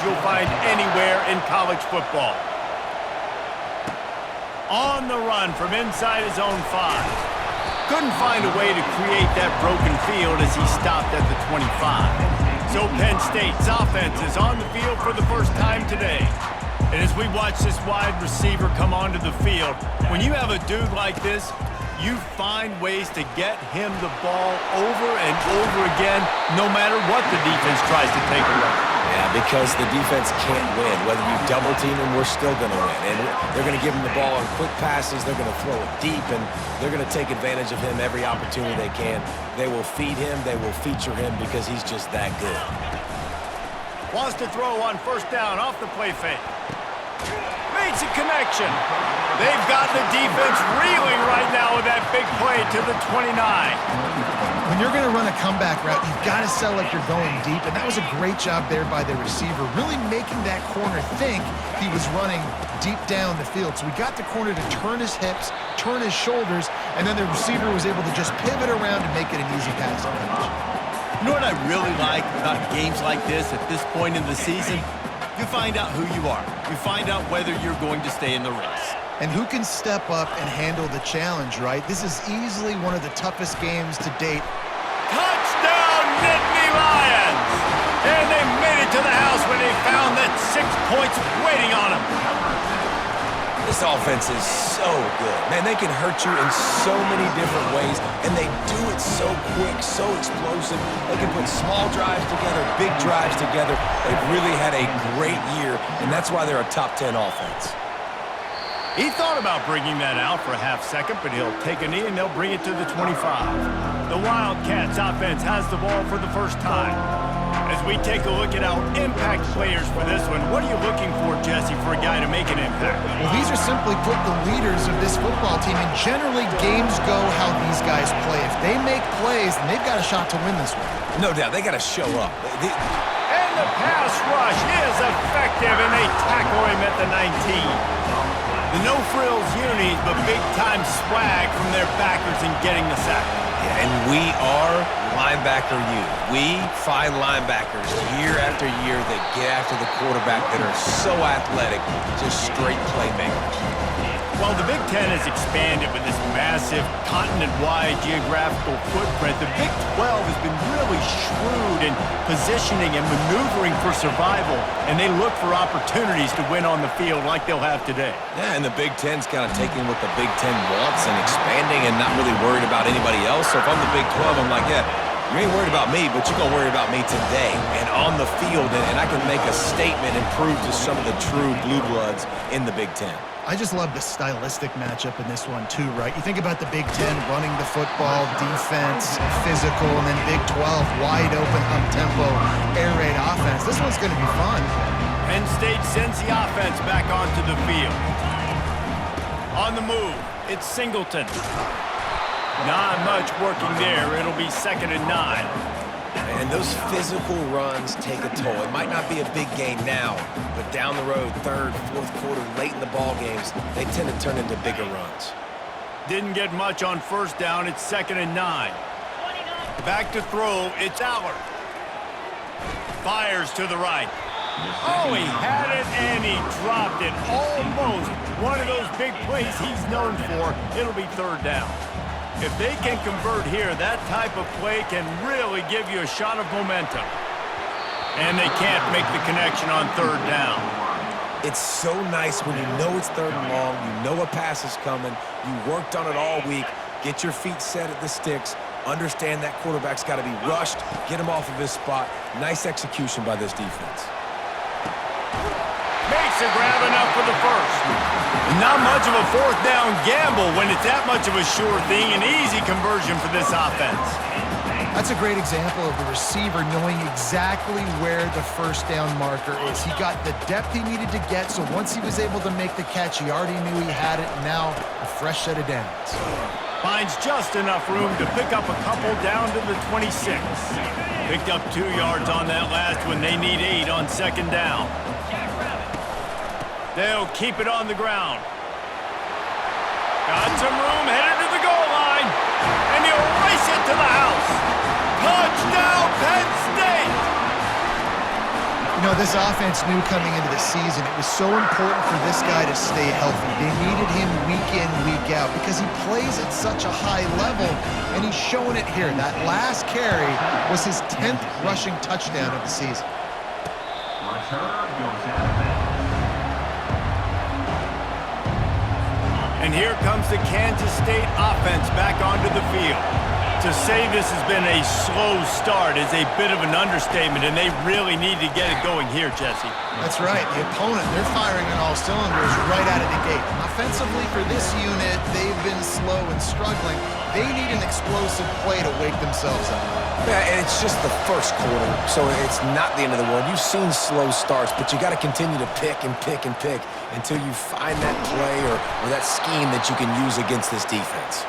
you'll find anywhere in college football. On the run from inside his own 5. Couldn't find a way to create that broken field as he stopped at the 25. So Penn State's offense is on the field for the first time today. And as we watch this wide receiver come onto the field, when you have a dude like this, you find ways to get him the ball over and over again, no matter what the defense tries to take away. Yeah, because the defense can't win. Whether you double team him, we're still going to win. And they're going to give him the ball on quick passes. They're going to throw it deep, and they're going to take advantage of him every opportunity they can. They will feed him. They will feature him because he's just that good. Wants to throw on first down off the play fake. Makes a connection. They've got the defense reeling right now with that big play to the 29. When you're going to run a comeback route, you've got to sell like you're going deep, and that was a great job there by the receiver, really making that corner think he was running deep down the field. So we got the corner to turn his hips, turn his shoulders, and then the receiver was able to just pivot around and make it an easy pass to catch. You know what I really like about games like this at this point in the season? You find out who you are. You find out whether you're going to stay in the race. And who can step up and handle the challenge, right? This is easily one of the toughest games to date. Touchdown, Nittany Lions! And they made it to the house when they found that 6 points waiting on them. This offense is so good. Man, they can hurt you in so many different ways, and they do it so quick, so explosive. They can put small drives together, big drives together. They've really had a great year, and that's why they're a top 10 offense. He thought about bringing that out for a half second, but he'll take a knee and they'll bring it to the 25. The Wildcats offense has the ball for the first time. As we take a look at our impact players for this one, what are you looking for, Jesse, for a guy to make an impact? Well, these are simply put the leaders of this football team, and generally games go how these guys play. If they make plays, then they've got a shot to win this one. No doubt, they got to show up. And the pass rush is effective, and they tackle him at the 19. The no-frills unis, but big-time swag from their backers in getting the sack. Yeah, and we are linebacker U. We find linebackers year after year that get after the quarterback that are so athletic, just straight playmakers. While the Big Ten has expanded with this massive continent-wide geographical footprint, the Big 12 has been really shrewd in positioning and maneuvering for survival, and they look for opportunities to win on the field like they'll have today. Yeah, and the Big Ten's kind of taking what the Big Ten wants and expanding and not really worried about anybody else. So if I'm the Big 12, I'm like, yeah, you ain't worried about me, but you're going to worry about me today and on the field, and I can make a statement and prove to some of the true blue bloods in the Big Ten. I just love the stylistic matchup in this one too, right? You think about the Big Ten running the football, defense, physical, and then Big 12, wide open, up-tempo, air raid offense. This one's going to be fun. Penn State sends the offense back onto the field. On the move, it's Singleton. Not much working there. It'll be 2nd and 9. And those physical runs take a toll. It might not be a big gain now, but down the road, 3rd, 4th quarter, late in the ball games, they tend to turn into bigger runs. Didn't get much on first down. It's 2nd and 9. Back to throw. It's Allard. Fires to the right. Oh, he had it and he dropped it. Almost one of those big plays he's known for. It'll be 3rd down. If they can convert here, that type of play can really give you a shot of momentum. And they can't make the connection on 3rd down. It's so nice when you know it's 3rd and long, you know a pass is coming, you worked on it all week, get your feet set at the sticks, understand that quarterback's got to be rushed, get him off of his spot. Nice execution by this defense. Makes a grab enough for the first. Not much of a 4th down gamble when it's that much of a sure thing, an easy conversion for this offense. That's a great example of the receiver knowing exactly where the first down marker is. He got the depth he needed to get, so once he was able to make the catch, he already knew he had it, and now a fresh set of downs. Finds just enough room to pick up a couple down to the 26. Picked up 2 yards on that last one. They need 8 on 2nd down. They'll keep it on the ground. Got some room, headed to the goal line, and he'll race it to the house. Touchdown, Penn State! You know, this offense knew coming into the season it was so important for this guy to stay healthy. They needed him week in, week out because he plays at such a high level, and he's showing it here. That last carry was his 10th rushing touchdown of the season. And here comes the Kansas State offense back onto the field. To say this has been a slow start is a bit of an understatement, and they really need to get it going here, Jesse. That's right. The opponent, they're firing on all cylinders right out of the gate. Offensively for this unit, they've been slow and struggling. They need an explosive play to wake themselves up. Yeah, and it's just the first quarter, so it's not the end of the world. You've seen slow starts, but you got to continue to pick and pick and pick until you find that play or that scheme that you can use against this defense.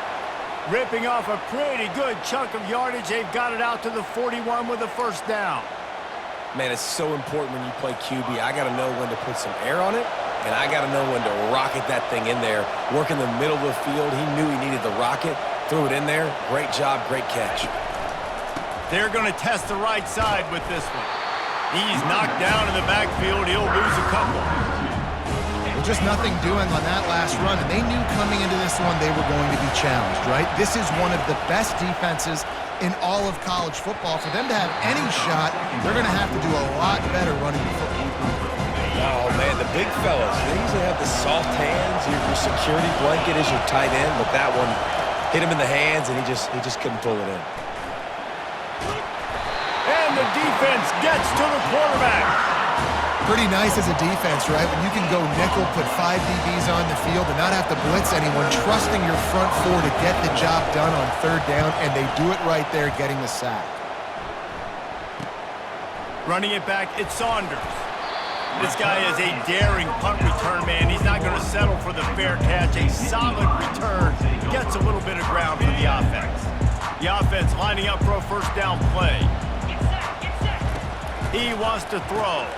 Ripping off a pretty good chunk of yardage. They've got it out to the 41 with a first down. Man, it's so important when you play QB. I got to know when to put some air on it, and I got to know when to rocket that thing in there. Work in the middle of the field. He knew he needed the rocket. Threw it in there. Great job, great catch. They're going to test the right side with this one. He's knocked down in the backfield. He'll lose a couple. Just nothing doing on that last run, and they knew coming into this one they were going to be challenged, right? This is one of the best defenses in all of college football. For them to have any shot, they're going to have to do a lot better running the football. Oh, man, the big fellas, they usually have the soft hands. Your security blanket is your tight end, but that one hit him in the hands, and he just couldn't pull it in. And the defense gets to the quarterback. Pretty nice as a defense, right? When you can go nickel, put 5 DBs on the field and not have to blitz anyone, trusting your front four to get the job done on third down, and they do it right there, getting the sack. Running it back, it's Saunders. This guy is a daring punt return man. He's not going to settle for the fair catch. A solid return gets a little bit of ground for the offense. The offense lining up for a first down play. He wants to throw.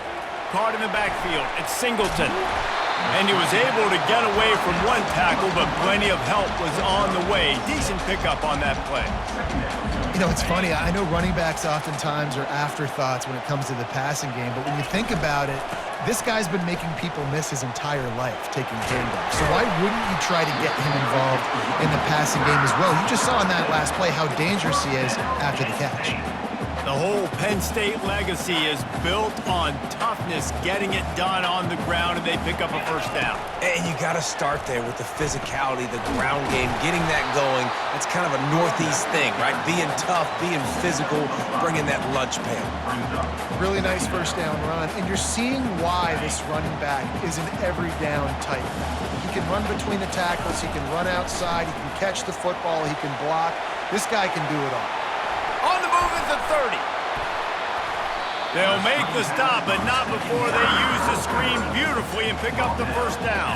Caught in the backfield. It's Singleton. And he was able to get away from one tackle, but plenty of help was on the way. Decent pickup on that play. You know, it's funny. I know running backs oftentimes are afterthoughts when it comes to the passing game, but when you think about it, this guy's been making people miss his entire life taking handoffs. So why wouldn't you try to get him involved in the passing game as well? You just saw in that last play how dangerous he is after the catch. The whole Penn State legacy is built on toughness, getting it done on the ground, and they pick up a first down. And you got to start there with the physicality, the ground game, getting that going. It's kind of a Northeast thing, right? Being tough, being physical, bringing that lunch pail. Really nice first down run, and you're seeing why this running back is an every down type. He can run between the tackles, he can run outside, he can catch the football, he can block. This guy can do it all. On the move at the 30. They'll make the stop, but not before they use the screen beautifully and pick up the first down.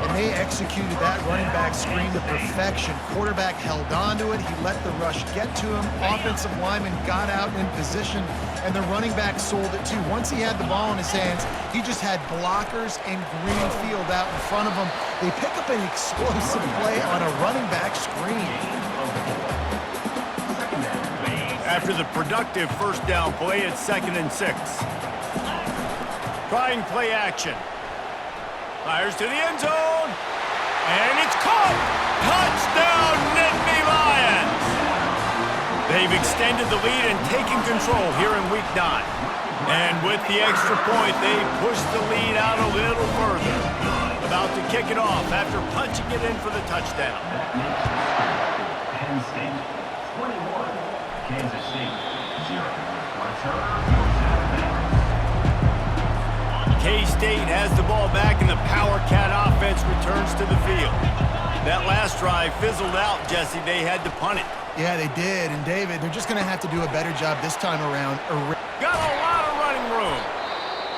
And they executed that running back screen to perfection. Quarterback held on to it. He let the rush get to him. Offensive lineman got out in position, and the running back sold it too. Once he had the ball in his hands, he just had blockers and green field out in front of him. They pick up an explosive play on a running back screen. After the productive first down play, it's 2nd and 6. Trying play action. Fires to the end zone. And it's caught! Touchdown, Nittany Lions! They've extended the lead and taken control here in Week 9. And with the extra point, they push the lead out a little further. About to kick it off after punching it in for the touchdown. Penn State, 21. Kansas State, 0. K-State has the ball back, and the Power Cat offense returns to the field. That last drive fizzled out, Jesse. They had to punt it. Yeah, they did. And, David, they're just going to have to do a better job this time around. Got a lot of running room.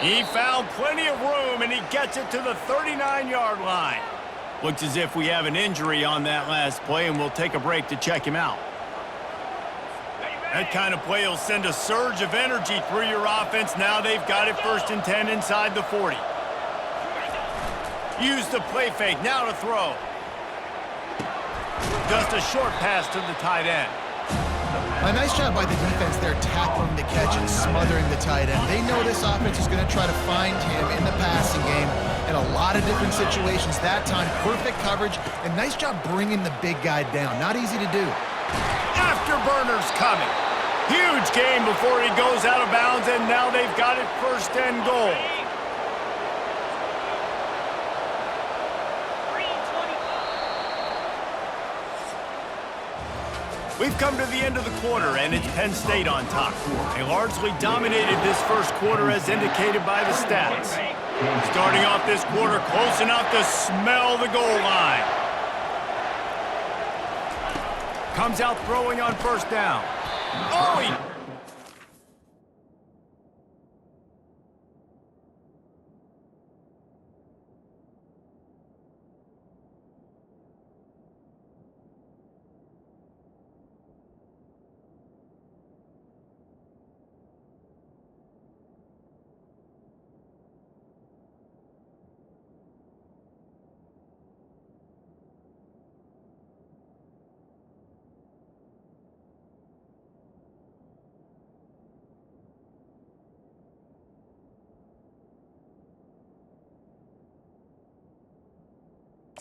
He found plenty of room, and he gets it to the 39-yard line. Looks as if we have an injury on that last play, and we'll take a break to check him out. That kind of play will send a surge of energy through your offense. Now they've got it 1st and 10 inside the 40. Use the play fake. Now to throw. Just a short pass to the tight end. A nice job by the defense there, tackling the catch and smothering the tight end. They know this offense is going to try to find him in the passing game in a lot of different situations. That time, perfect coverage, and nice job bringing the big guy down. Not easy to do. Afterburner's coming. Huge game before he goes out of bounds, and now they've got it first and goal. We've come to the end of the quarter, and it's Penn State on top. They largely dominated this first quarter as indicated by the stats. Starting off this quarter close enough to smell the goal line. Comes out throwing on first down. Oh, he...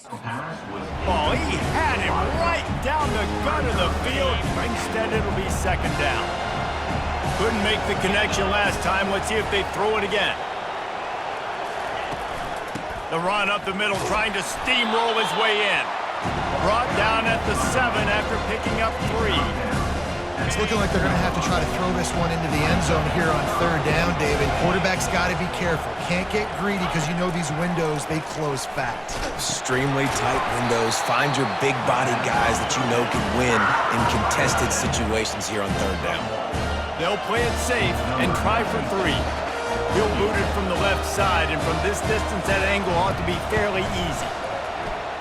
Oh, he had him right down the gut of the field. Instead, it'll be second down. Couldn't make the connection last time. Let's see if they throw it again. The run up the middle, trying to steamroll his way in. Brought down at the 7 after picking up 3. It's looking like they're going to have to try to throw this one into the end zone here on third down, David. Quarterback's got to be careful. Can't get greedy because you know these windows, they close fast. Extremely tight windows. Find your big body guys that you know can win in contested situations here on third down. They'll play it safe and try for 3. He'll boot it from the left side, and from this distance, that angle ought to be fairly easy.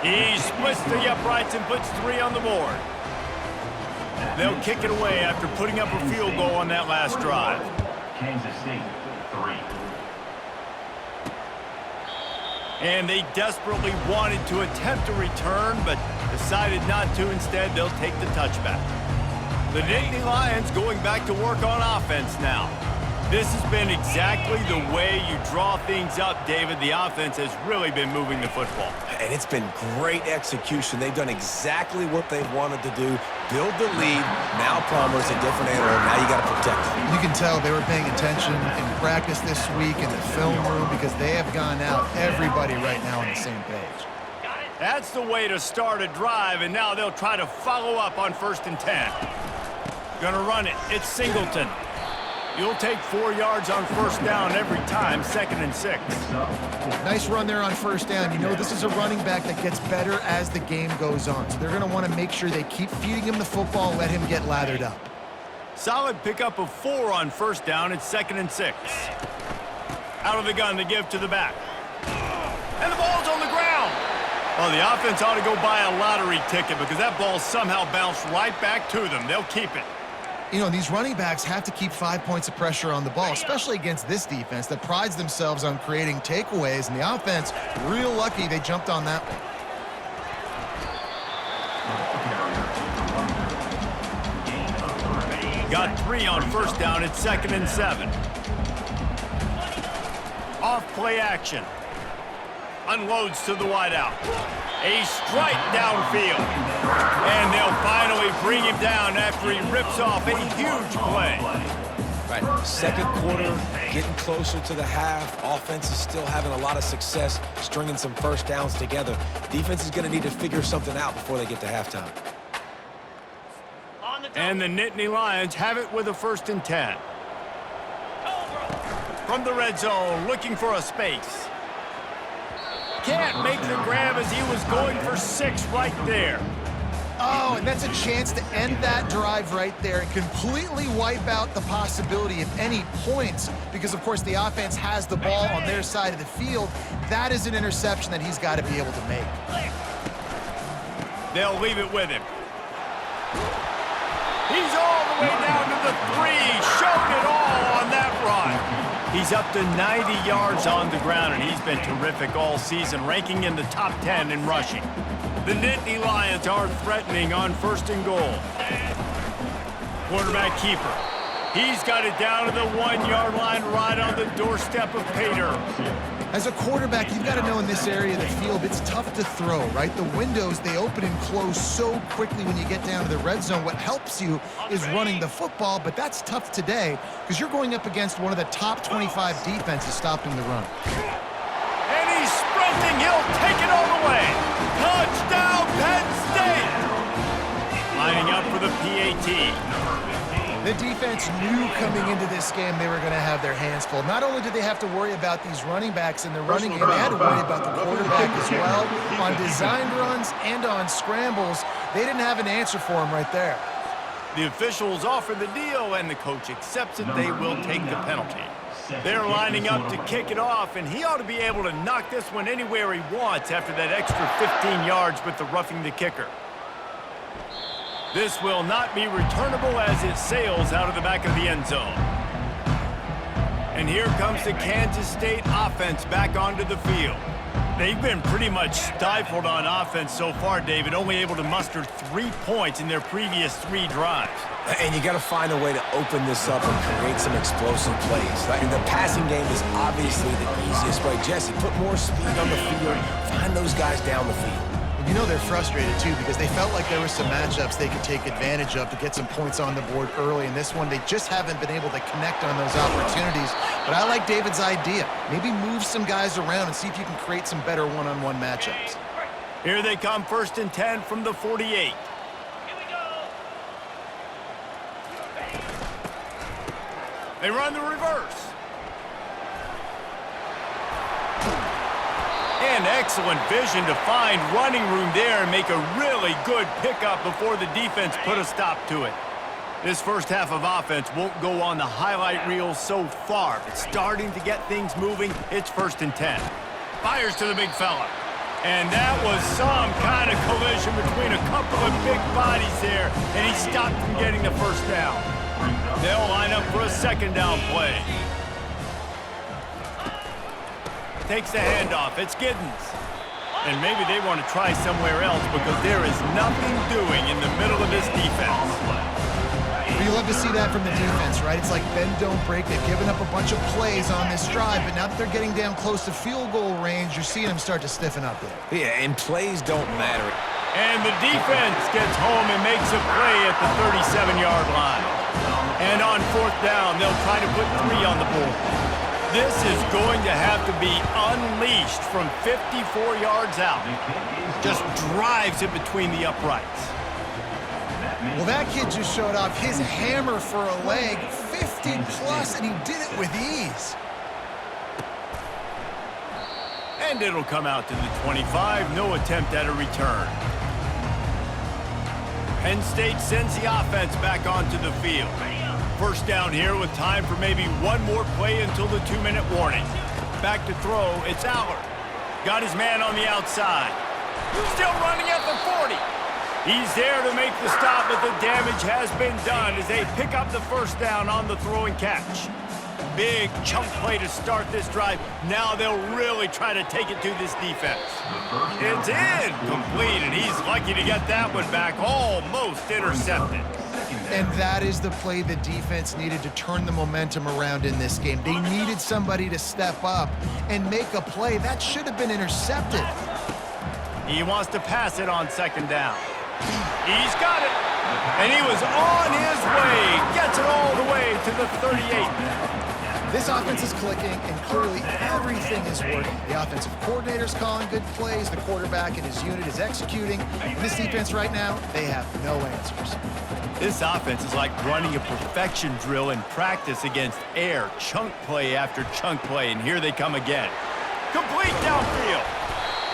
He splits the uprights and puts 3 on the board. They'll kick it away after putting up a field goal on that last drive. Kansas State, 3. And they desperately wanted to attempt a return, but decided not to. Instead, they'll take the touchback. The Nittany Lions going back to work on offense now. This has been exactly the way you draw things up, David. The offense has really been moving the football. And it's been great execution. They've done exactly what they wanted to do. Build the lead. Now Palmer's a different animal. Now you got to protect him. You can tell they were paying attention in practice this week in the film room because they have gone out, everybody right now on the same page. That's the way to start a drive, and now they'll try to follow up on 1st and 10. Gonna run it. It's Singleton. You'll take 4 yards on first down every time, 2nd and 6. Nice run there on first down. You know this is a running back that gets better as the game goes on. So they're going to want to make sure they keep feeding him the football and let him get lathered up. Solid pickup of 4 on first down. It's 2nd and 6. Out of the gun to give to the back. And the ball's on the ground. Well, the offense ought to go buy a lottery ticket because that ball somehow bounced right back to them. They'll keep it. You know, these running backs have to keep 5 points of pressure on the ball, especially against this defense that prides themselves on creating takeaways. And the offense, real lucky they jumped on that one. Got 3 on first down. It's 2nd and 7. Off play action. Unloads to the wideout. A strike downfield. And they'll finally bring him down after he rips off a huge play. Right, second quarter, getting closer to the half. Offense is still having a lot of success stringing some first downs together. Defense is going to need to figure something out before they get to halftime. And the Nittany Lions have it with a 1st and 10. From the red zone, looking for a space. Can't make the grab as he was going for 6 right there. Oh, and that's a chance to end that drive right there and completely wipe out the possibility of any points because, of course, the offense has the ball on their side of the field. That is an interception that he's got to be able to make. They'll leave it with him. He's all the way down to the 3, showed it all on that run. He's up to 90 yards on the ground, and he's been terrific all season, ranking in the top 10 in rushing. The Nittany Lions are threatening on 1st and goal. Quarterback keeper. He's got it down to the 1-yard line right on the doorstep of Pater. As a quarterback, you've got to know in this area of the field, it's tough to throw, right? The windows, they open and close so quickly when you get down to the red zone. What helps you is running the football, but that's tough today because you're going up against one of the top 25 defenses stopping the run. And he's sprinting. He'll take it all the way. Touchdown, Penn State! Lining up for the PAT. The defense knew coming into this game they were going to have their hands full. Not only did they have to worry about these running backs in the running game, they had to worry about the quarterback as well. On designed runs and on scrambles, they didn't have an answer for him right there. The officials offer the deal, and the coach accepts it. They will take the penalty. They're lining up to kick it off, and he ought to be able to knock this one anywhere he wants after that extra 15 yards with the roughing the kicker. This will not be returnable as it sails out of the back of the end zone. And here comes the Kansas State offense back onto the field. They've been pretty much stifled on offense so far, David, only able to muster 3 points in their previous 3 drives. And you got to find a way to open this up and create some explosive plays. Right? And the passing game is obviously the easiest way. Jesse, put more speed on the field. Find those guys down the field. You know they're frustrated, too, because they felt like there were some matchups they could take advantage of to get some points on the board early. In this one, they just haven't been able to connect on those opportunities. But I like David's idea. Maybe move some guys around and see if you can create some better one-on-one matchups. Here they come, 1st and 10 from the 48. They run the reverse. And excellent vision to find running room there and make a really good pickup before the defense put a stop to it. This first half of offense won't go on the highlight reel so far, but starting to get things moving, it's 1st and 10. Fires to the big fella. And that was some kind of collision between a couple of big bodies there, and he stopped from getting the first down. They'll line up for a 2nd down play. Takes the handoff. It's Giddens. And maybe they want to try somewhere else because there is nothing doing in the middle of this defense. You love to see that from the defense, right? It's like bend, don't break. They've given up a bunch of plays on this drive, but now that they're getting down close to field goal range, you're seeing them start to stiffen up there. Yeah, and plays don't matter. And the defense gets home and makes a play at the 37-yard line. And on 4th down, they'll try to put 3 on the board. This is going to have to be unleashed from 54 yards out. Just drives it between the uprights. Well, that kid just showed off his hammer for a leg, 50-plus, and he did it with ease. And it'll come out to the 25. No attempt at a return. Penn State sends the offense back onto the field. 1st down here with time for maybe one more play until the 2-minute warning. Back to throw, it's Allard. Got his man on the outside. Still running at the 40. He's there to make the stop, but the damage has been done as they pick up the 1st down on the throw and catch. Big chunk play to start this drive. Now they'll really try to take it to this defense. It's in, complete, and he's lucky to get that one back, almost intercepted. And that is the play the defense needed to turn the momentum around in this game. They needed somebody to step up and make a play. That should have been intercepted. He wants to pass it on 2nd down. He's got it. And he was on his way. Gets it all the way to the 38. This offense is clicking, and clearly everything is working. The offensive coordinator's calling good plays. The quarterback and his unit is executing. And this defense right now, they have no answers. This offense is like running a perfection drill in practice against air. Chunk play after chunk play, and here they come again. Complete downfield.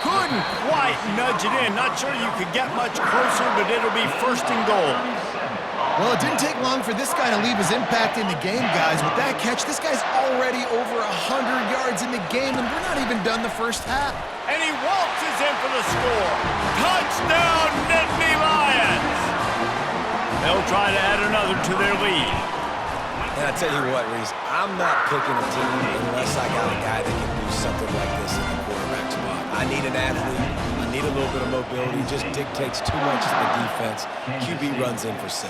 Couldn't quite nudge it in. Not sure you could get much closer, but it'll be 1st and goal. Well, it didn't take long for this guy to leave his impact in the game, guys. With that catch, this guy's already over 100 yards in the game, and we're not even done the 1st half. And he waltzes in for the score. Touchdown, Nittany Lions! They'll try to add another to their lead. And I tell you what, Reese, I'm not picking a team unless I got a guy that can do something like this in the quarterback spot. I need an athlete. I need a little bit of mobility. Just dictates too much to the defense. QB runs in for 6.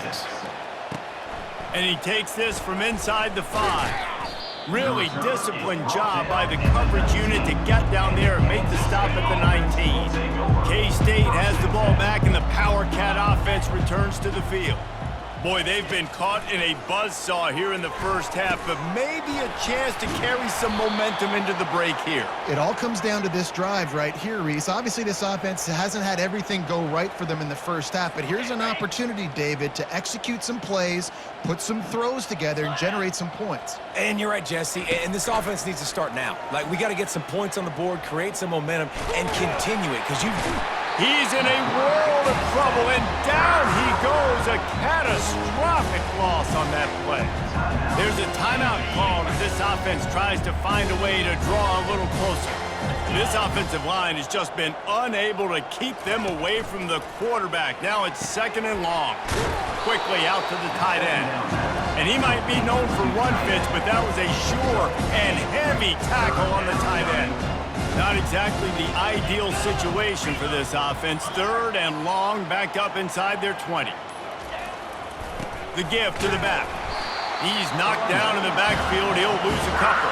And he takes this from inside the 5. Really disciplined job by the coverage unit to get down there and make the stop at the 19. K-State has the ball back, and the Power Cat offense returns to the field. Boy, they've been caught in a buzzsaw here in the first half, but maybe a chance to carry some momentum into the break here. It all comes down to this drive right here, Reese. Obviously, this offense hasn't had everything go right for them in the first half, but here's an opportunity, David, to execute some plays, put some throws together, and generate some points. And you're right, Jesse, and this offense needs to start now. Like, we got to get some points on the board, create some momentum, and continue it, because He's in a world of trouble, and down he goes. A catastrophic loss on that play. There's a timeout called as this offense tries to find a way to draw a little closer. This offensive line has just been unable to keep them away from the quarterback. Now it's 2nd and long. Quickly out to the tight end. And he might be known for run fits, but that was a sure and heavy tackle on the tight end. Not exactly the ideal situation for this offense. 3rd and long, back up inside their 20. The give to the back. He's knocked down in the backfield. He'll lose a couple.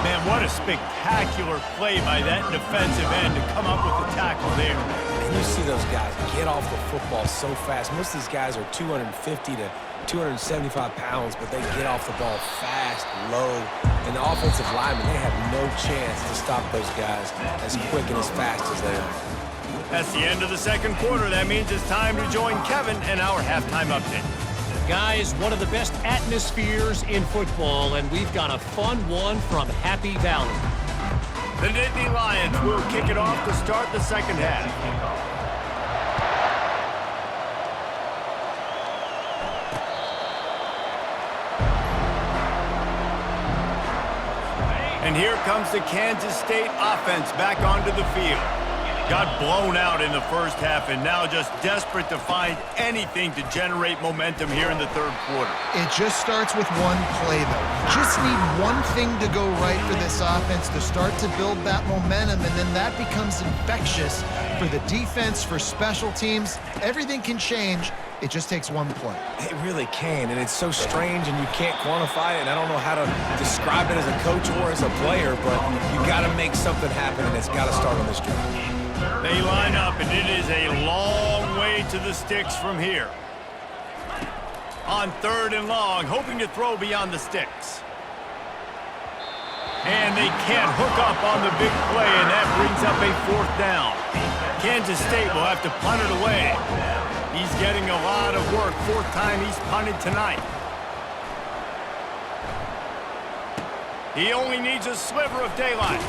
Man, what a spectacular play by that defensive end to come up with the tackle there. And you see those guys get off the football so fast. Most of these guys are 250 to 275 pounds, but they get off the ball fast, low. And the offensive linemen, they have no chance to stop those guys as quick and as fast as they are. That's the end of the second quarter. That means it's time to join Kevin and our halftime update. Guys, one of the best atmospheres in football, and we've got a fun one from Happy Valley. The Nittany Lions will kick it off to start the second half. And here comes the Kansas State offense back onto the field. Got blown out in the first half and now just desperate to find anything to generate momentum here in the third quarter. It just starts with one play, though. You just need one thing to go right for this offense to start to build that momentum, and then that becomes infectious for the defense, for special teams. Everything can change. It just takes one play. It really can, and it's so strange, and you can't quantify it, and I don't know how to describe it as a coach or as a player, but you got to make something happen, and it's got to start on this drive. They line up, and it is a long way to the sticks from here. On 3rd and long, hoping to throw beyond the sticks. And they can't hook up on the big play, and that brings up a 4th down. Kansas State will have to punt it away. He's getting a lot of work. 4th time he's punted tonight. He only needs a sliver of daylight.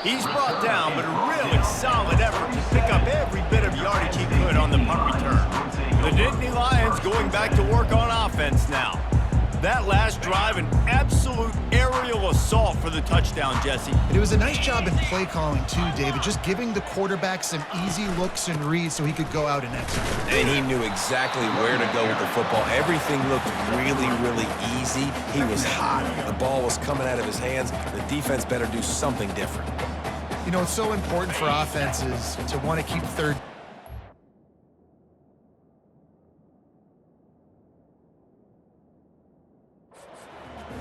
He's brought down, but a really solid effort to pick up every bit of yardage he could on the punt return. The Nittany Lions going back to work on offense now. That last drive, an absolute aerial assault for the touchdown, Jesse. It was a nice job in play calling, too, David, just giving the quarterback some easy looks and reads so he could go out and execute. And he knew exactly where to go with the football. Everything looked really, really easy. He was hot. The ball was coming out of his hands. The defense better do something different. You know, it's so important for offenses to want to keep third.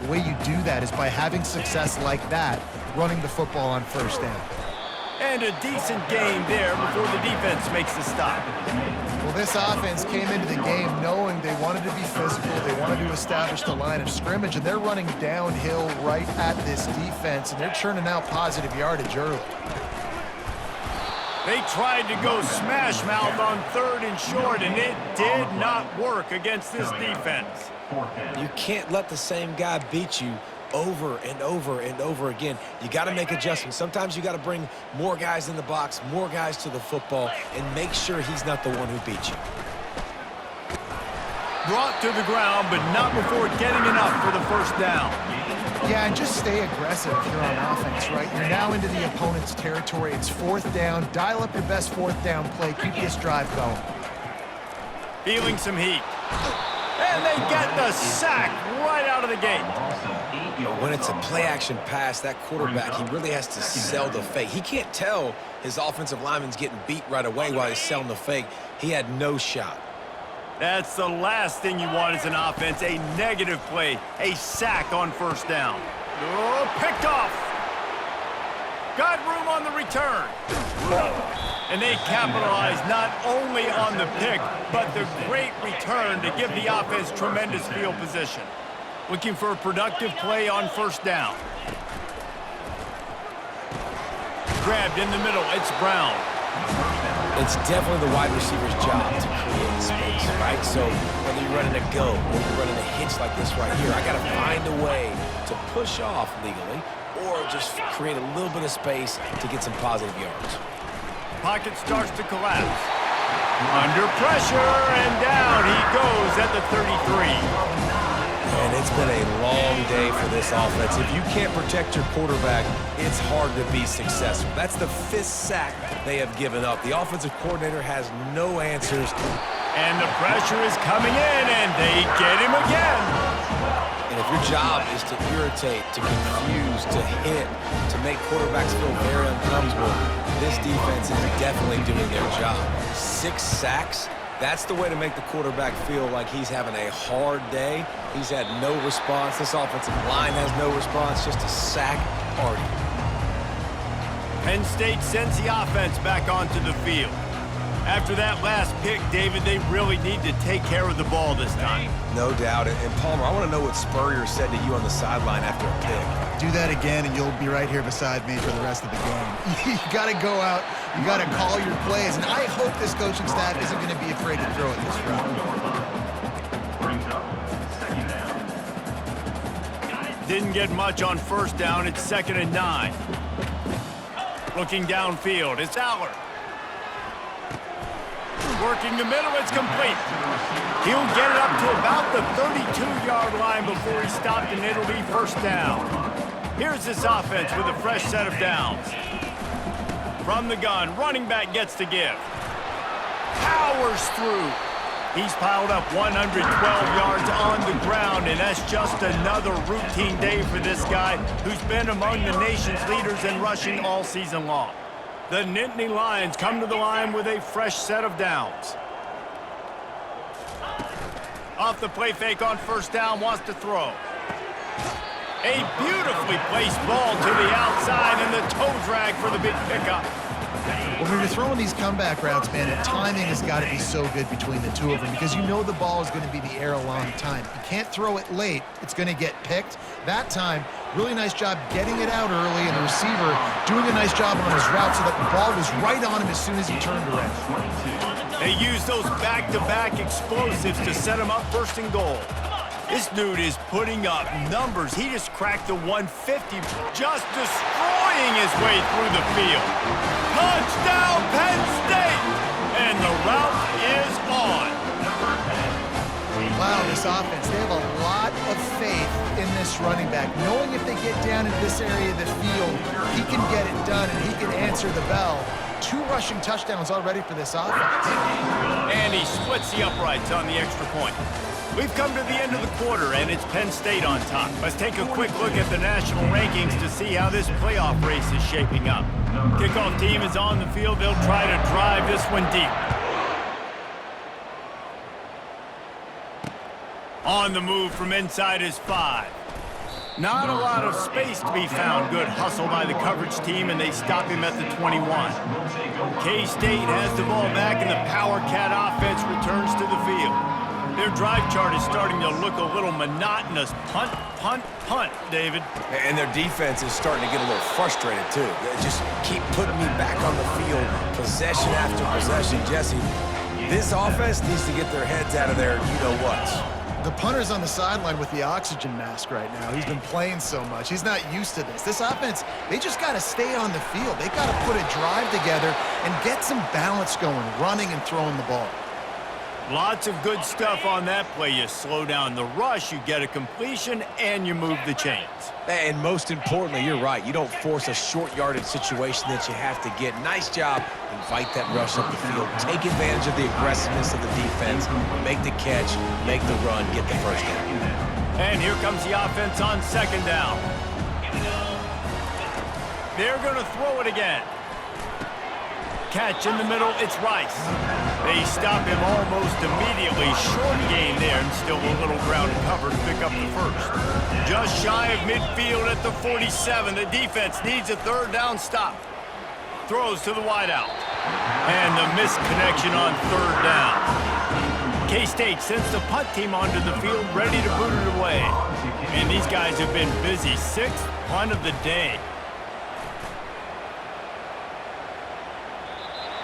The way you do that is by having success like that, running the football on 1st down. And a decent gain there before the defense makes the stop. Well, this offense came into the game knowing they wanted to be physical, they wanted to establish the line of scrimmage, and they're running downhill right at this defense, and they're churning out positive yardage early. They tried to go smash mouth on 3rd and short, and it did not work against this defense. You can't let the same guy beat you over and over and over again. You got to make adjustments. Sometimes you got to bring more guys in the box, more guys to the football, and make sure he's not the one who beat you. Brought to the ground, but not before getting enough for the 1st down. Yeah, and just stay aggressive here on offense, right? You're now into the opponent's territory. It's 4th down. Dial up your best 4th down play. Keep this drive going. Feeling some heat. And they get the sack right out of the gate. When it's a play-action pass, that quarterback, he really has to sell the fake. He can't tell his offensive lineman's getting beat right away while he's selling the fake. He had no shot. That's the last thing you want as an offense, a negative play, a sack on first down. Oh, picked off. Got room on the return. And they capitalize not only on the pick, but the great return to give the offense tremendous field position. Looking for a productive play on first down. Grabbed in the middle, it's Brown. It's definitely the wide receiver's job to create space, right? So whether you're running a go or you're running a hitch like this right here, I got to find a way to push off legally or just create a little bit of space to get some positive yards. Pocket starts to collapse. Under pressure, and down he goes at the 33. And it's been a long day for this offense. If you can't protect your quarterback, it's hard to be successful. That's the 5th sack they have given up. The offensive coordinator has no answers. And the pressure is coming in, and they get him again. And if your job is to irritate, to confuse, to hit, to make quarterbacks feel very uncomfortable, this defense is definitely doing their job. 6 sacks. That's the way to make the quarterback feel like he's having a hard day. He's had no response. This offensive line has no response, just a sack party. Penn State sends the offense back onto the field. After that last pick, David, they really need to take care of the ball this time. No doubt. And Palmer, I want to know what Spurrier said to you on the sideline after a pick. Do that again, and you'll be right here beside me for the rest of the game. You got to go out. You got to call your plays. And I hope this coaching staff isn't going to be afraid to throw it this route. Brings up second down. Didn't get much on first down. It's 2nd and 9. Looking downfield, it's Aller. Working the middle, it's complete. He'll get it up to about the 32-yard line before he stopped, and it'll be first down. Here's this offense with a fresh set of downs. From the gun, running back gets to give. Powers through. He's piled up 112 yards on the ground, and that's just another routine day for this guy who's been among the nation's leaders in rushing all season long. The Nittany Lions come to the line with a fresh set of downs. Off the play fake on first down, wants to throw. A beautifully placed ball to the outside, and the toe drag for the big pickup. When you're throwing these comeback routes, man, the timing has got to be so good between the two of them because you know the ball is going to be the air a long time. You can't throw it late. It's going to get picked. That time, really nice job getting it out early, and the receiver doing a nice job on his route so that the ball was right on him as soon as he turned around. They use those back-to-back explosives to set him up first and goal. This dude is putting up numbers. He just cracked the 150, just destroying his way through the field. Touchdown, Penn State! And the route is on. Wow, this offense, they have a lot of faith in this running back, knowing if they get down into this area of the field, he can get it done and he can answer the bell. 2 rushing touchdowns already for this offense. And he splits the uprights on the extra point. We've come to the end of the quarter, and it's Penn State on top. Let's take a quick look at the national rankings to see how this playoff race is shaping up. Kickoff team is on the field. They'll try to drive this one deep. On the move from inside is 5. Not a lot of space to be found. Good hustle by the coverage team, and they stop him at the 21. K-State has the ball back, and the Power Cat offense returns to the field. Their drive chart is starting to look a little monotonous. Punt, punt, punt, David. And their defense is starting to get a little frustrated, too. They just keep putting me back on the field, possession after possession. Jesse, this offense needs to get their heads out of their you-know-whats. The punter's on the sideline with the oxygen mask right now. He's been playing so much. He's not used to this. This offense, they just got to stay on the field. They got to put a drive together and get some balance going, running and throwing the ball. Lots of good stuff on that play. You slow down the rush, you get a completion, and you move the chains. And most importantly, you're right. You don't force a short yardage situation that you have to get. Nice job. Invite that rush up the field. Take advantage of the aggressiveness of the defense. Make the catch, make the run, get the first down. And here comes the offense on second down. They're going to throw it again. catch in the middle. It's Rice. They stop him almost immediately. Short gain there, and still a little ground to cover to pick up the first. Just shy of midfield at the 47. The defense needs a third down stop. Throws to the wideout. And the missed connection on third down. K-State sends the punt team onto the field, ready to boot it away. And these guys have been busy. Sixth punt of the day.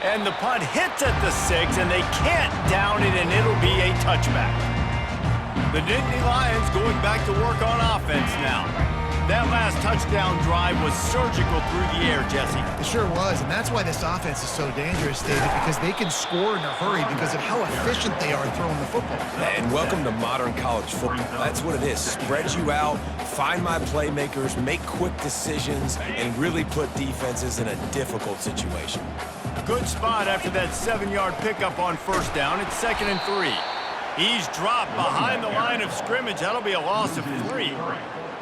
And the punt hits at the 6, and they can't down it, and it'll be a touchback. The Nittany Lions going back to work on offense now. That last touchdown drive was surgical through the air, Jesse. It sure was, and that's why this offense is so dangerous, David, because they can score in a hurry because of how efficient they are throwing the football. And welcome to modern college football. That's what it is. Spread you out, find my playmakers, make quick decisions, and really put defenses in a difficult situation. Good spot after that 7-yard pickup on first down. It's 2nd and 3. He's dropped behind the line of scrimmage. That'll be a loss of 3.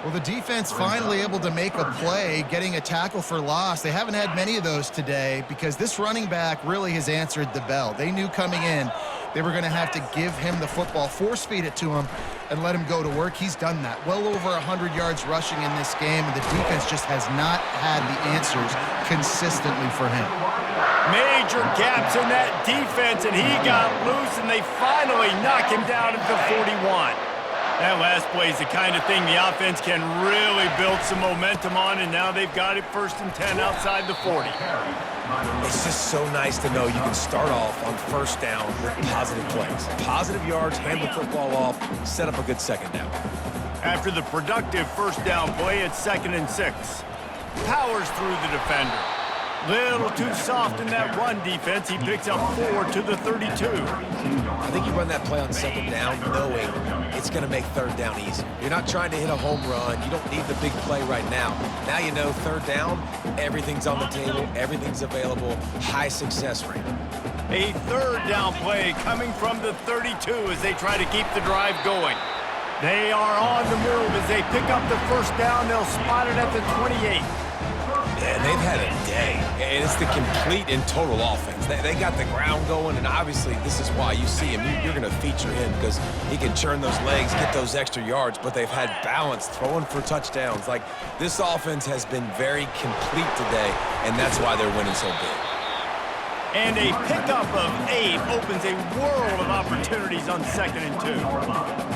Well, the defense finally able to make a play, getting a tackle for loss. They haven't had many of those today because this running back really has answered the bell. They knew coming in they were going to have to give him the football, force feed it to him, and let him go to work. He's done that. Well over 100 yards rushing in this game, and the defense just has not had the answers consistently for him. Major gaps in that defense, and he got loose, and they finally knock him down at the 41. That last play is the kind of thing the offense can really build some momentum on, and now they've got it 1st and 10 outside the 40. It's just so nice to know you can start off on first down with positive plays. Positive yards, hand the football off, set up a good second down. After the productive first down play, it's 2nd and 6. Powers through the defender. Little too soft in that run defense. He picks up 4 to the 32. I think you run that play on second down knowing it's going to make third down easy. You're not trying to hit a home run. You don't need the big play right now. Now you know third down, everything's on the table, everything's available, high success rate. A third down play coming from the 32 as they try to keep the drive going. They are on the move as they pick up the first down. They'll spot it at the 28. And they've had a day, and it's the complete and total offense. They got the ground going, and obviously this is why you see him. You're going to feature him because he can churn those legs, get those extra yards, but they've had balance, throwing for touchdowns. Like, this offense has been very complete today, and that's why they're winning so big. And a pickup of 8 opens a world of opportunities on 2nd and 2.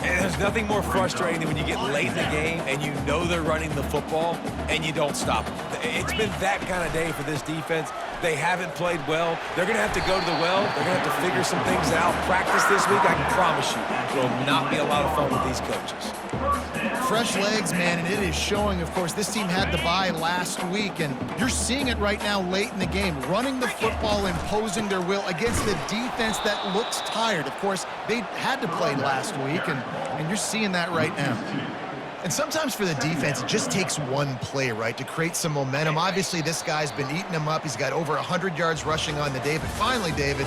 And there's nothing more frustrating than when you get late in the game and you know they're running the football and you don't stop them. It's been that kind of day for this defense. They haven't played well. They're going to have to go to the well. They're going to have to figure some things out. Practice this week, I can promise you, it will not be a lot of fun with these coaches. Fresh legs, man, and it is showing. Of course, this team had the bye last week, and you're seeing it right now late in the game, running the football, imposing their will against the defense that looks tired. Of course, they had to play last week, and you're seeing that right now. And sometimes for the defense, it just takes one play, right, to create some momentum. Obviously, this guy's been eating them up. He's got over 100 yards rushing on the day, but finally, David,